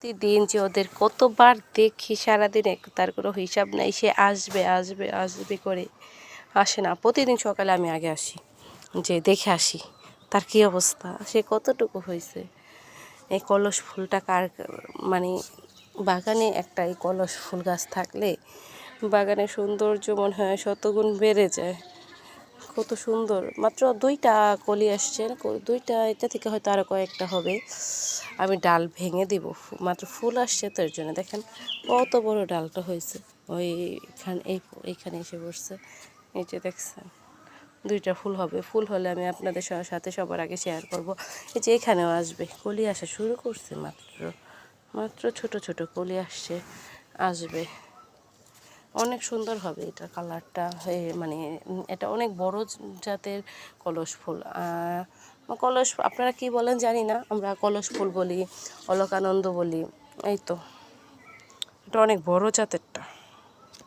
প্রতিদিন যে ওদের কতবার দেখি সারাদিনে তার কোনো হিসাব নাই। সে আসবে আসবে আসবে করে আসে না। প্রতিদিন সকালে আমি আগে আসি, যে দেখে আসি তার কী অবস্থা, সে কতটুকু হয়েছে। এই কলস ফুলটা কার মানে বাগানে একটা এই কলস ফুল গাছ থাকলে বাগানের সৌন্দর্য মনে হয় শতগুণ বেড়ে যায়। কত সুন্দর, মাত্র 2টা কলি আসছে, 2টা, এটা থেকে হয়তো আরও কয়েকটা হবে। আমি ডাল ভেঙে দিব, মাত্র ফুল আসছে তো এর জন্য। দেখেন কত বড় ডালটা হয়েছে, এইখানে এসে বসছে। এই যে দেখছেন 2টা ফুল হবে, ফুল হলে আমি আপনাদের সাথে সবার আগে শেয়ার করব। এই যে এখানেও আসবে, কলি আসা শুরু করছে, মাত্র ছোট ছোট কলি আসবে। অনেক সুন্দর হবে এটা, কালারটা মানে এটা অনেক বড় জাতের কলস ফুল। কলস আপনারা কি বলেন জানি না, আমরা কলস ফুল বলি, অলকানন্দ বলি। এই তো এটা অনেক বড় জাতেরটা।